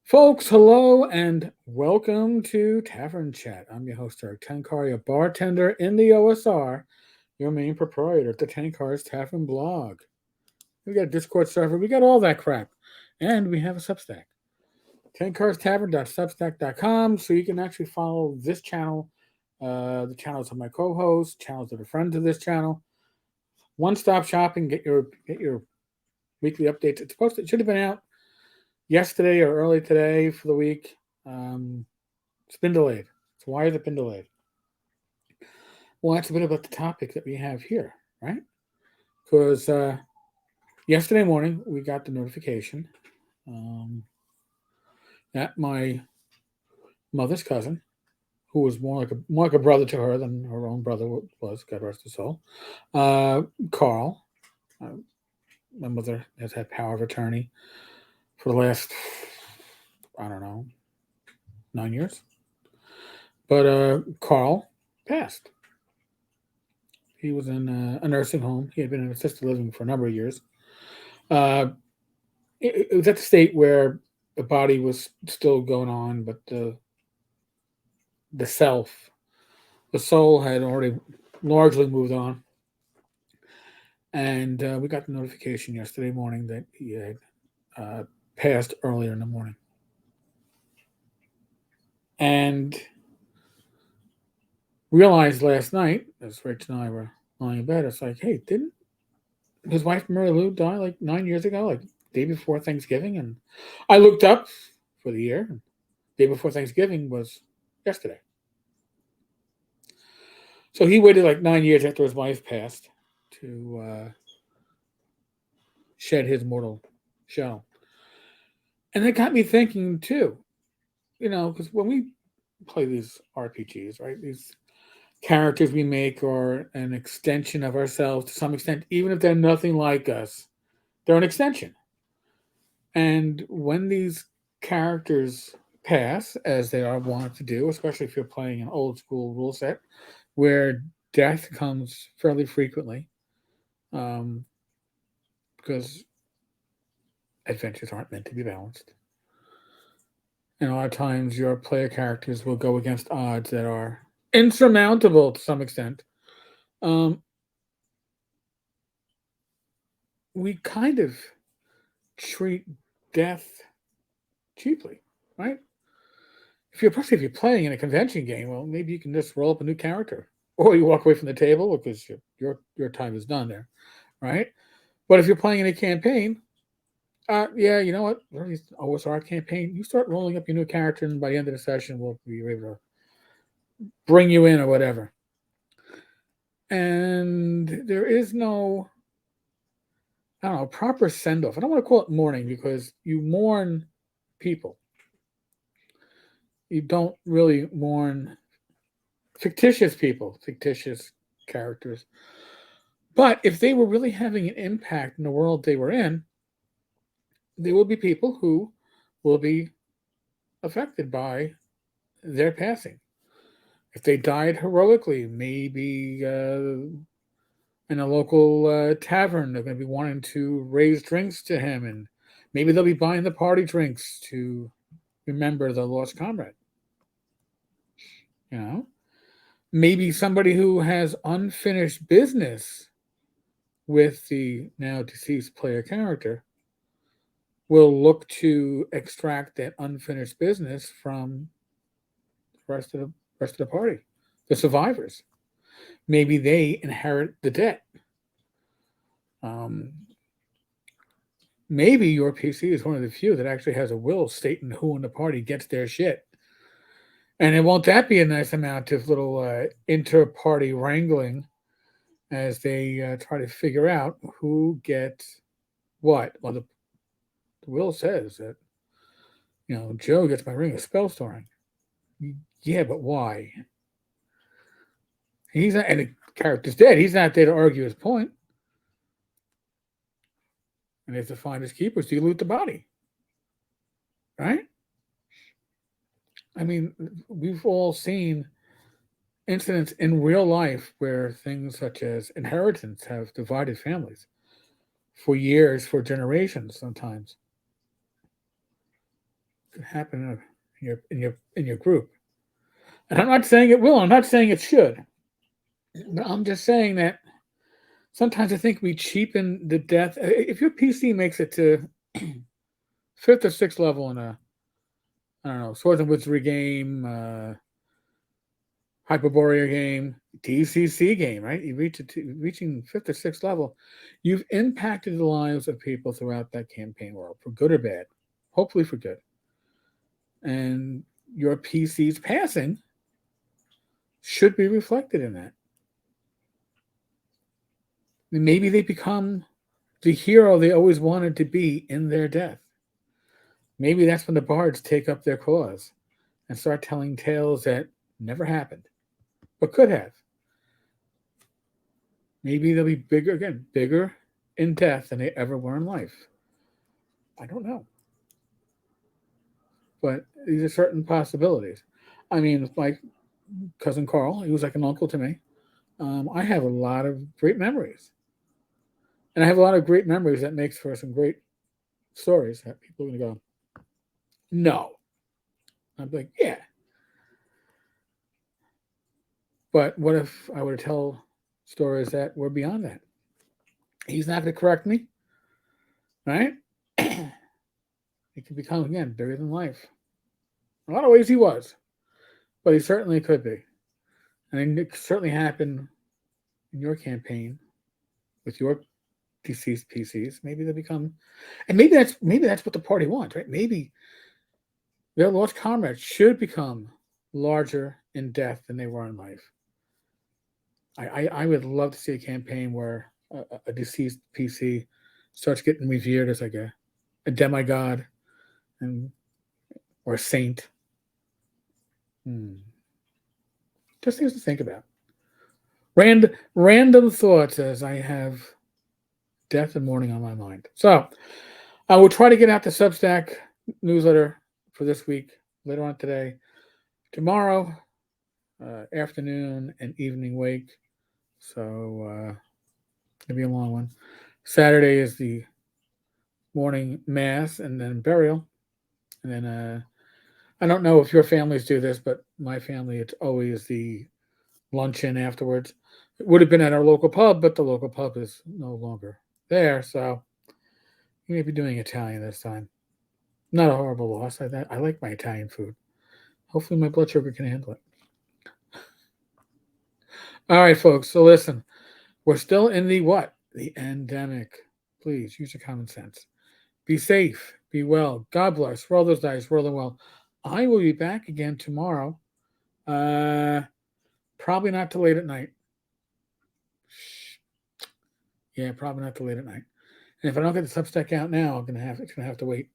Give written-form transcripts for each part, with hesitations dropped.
Folks, hello and welcome to Tavern Chat. I'm your host, Eric Tenkar, your bartender in the OSR, your main proprietor at the Tenkar's Tavern blog. We got a Discord server, we got all that crap. And we have a Substack. tenkarstavern.substack.com, so you can actually follow this channel, the channels of my co-hosts, channels that are friends of this channel. One-stop shopping, get your weekly updates. It should have been out yesterday or early today for the week. It's been delayed. So why has it been delayed? Well, that's a bit about the topic that we have here, right? Because yesterday morning we got the notification um, that my mother's cousin, who was more like a brother to her than her own brother was, God rest his soul, Carl. Uh, my mother has had power of attorney for the last, I don't know, 9 years. But Carl passed. He was in a nursing home. He had been in assisted living for a number of years. Uh, it was at the state where the body was still going on, but the self, the soul, had already largely moved on. And we got the notification yesterday morning that he had passed earlier in the morning. And realized last night, as Rich and I were lying in bed, it's like, hey, didn't his wife Mary Lou die like 9 years ago, like day before Thanksgiving? And I looked up for the year. And day before Thanksgiving was yesterday. So he waited like 9 years after his wife passed to shed his mortal shell. And it got me thinking too, because when we play these RPGs, right, these characters we make are an extension of ourselves to some extent, even if they're nothing like us, they're an extension. And when these characters pass, as they are wanted to do, especially if you're playing an old school rule set where death comes fairly frequently, um, because adventures aren't meant to be balanced. And a lot of times your player characters will go against odds that are insurmountable to some extent. Um, we kind of treat death cheaply, right? Especially if you're playing in a convention game, well, maybe you can just roll up a new character, or you walk away from the table because your time is done there, right? But if you're playing in a campaign, yeah, you know what? OSR campaign, you start rolling up your new character, and by the end of the session, we'll be able to bring you in or whatever. And there is no, I don't know, proper send off. I don't want to call it mourning because you mourn people. You don't really mourn fictitious people, fictitious characters. But if they were really having an impact in the world they were in, there will be people who will be affected by their passing. If they died heroically, maybe in a local tavern, they're going to be wanting to raise drinks to him, and maybe they'll be buying the party drinks to remember the lost comrade. You know, maybe somebody who has unfinished business with the now deceased player character will look to extract that unfinished business from the rest of the party, the survivors. Maybe they inherit the debt. Um, Maybe your PC is one of the few that actually has a will stating who in the party gets their shit. And it won't that be a nice amount of little inter-party wrangling as they try to figure out who gets what? Well, the will says that Joe gets my ring of spell storing. Yeah, but why? He's not, and the character's dead. He's not there to argue his point. And if the finders keepers, do you loot the body? Right? I mean, we've all seen incidents in real life where things such as inheritance have divided families for years, for generations sometimes. could happen in your group. And I'm not saying it will. I'm not saying it should. But I'm just saying that sometimes I think we cheapen the death. If your PC makes it to fifth or sixth level in a, I don't know, Swords and Wizardry game, Hyperborea game, DCC game, right? You reach reaching fifth or sixth level, you've impacted the lives of people throughout that campaign world, for good or bad. Hopefully for good. And your PC's passing should be reflected in that. Maybe they become the hero they always wanted to be in their death. Maybe that's when the bards take up their cause and start telling tales that never happened, but could have. Maybe they'll be bigger in death than they ever were in life. I don't know. But these are certain possibilities. I mean, my cousin Carl, he was like an uncle to me. I have a lot of great memories. And I have a lot of great memories that makes for some great stories that people are going to go, no. I'm like, yeah. But what if I were to tell stories that were beyond that? He's not going to correct me, right? It could become, again, bigger than life. In a lot of ways he was, but he certainly could be. And it certainly happened in your campaign with your deceased PCs. Maybe they become, and maybe that's what the party wants, right? Maybe their lost comrades should become larger in death than they were in life. I would love to see a campaign where a deceased PC starts getting revered as like a demigod and or a saint. Just things to think about. Random thoughts as I have death and mourning on my mind. So I will try to get out the Substack newsletter for this week later on today. Tomorrow, afternoon and evening wake. So it'll be a long one. Saturday is the morning mass and then burial. And then I don't know if your families do this, but my family, it's always the luncheon afterwards. It would have been at our local pub, but the local pub is no longer there. So you may be doing Italian this time. Not a horrible loss. I like my Italian food. Hopefully my blood sugar can handle it. All right, folks. So listen, we're still in the what? The endemic. Please use your common sense. Be safe. Be well. God bless. Roll those dice. Roll them well. I will be back again tomorrow. Probably not till late at night. Yeah, probably not till late at night. And if I don't get the Substack out now, it's gonna have to wait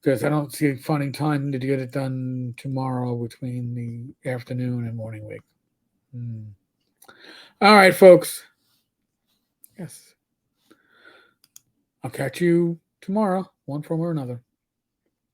because I don't see finding time to get it done tomorrow between the afternoon and morning wake. All right, folks. Yes. I'll catch you tomorrow, one form or another.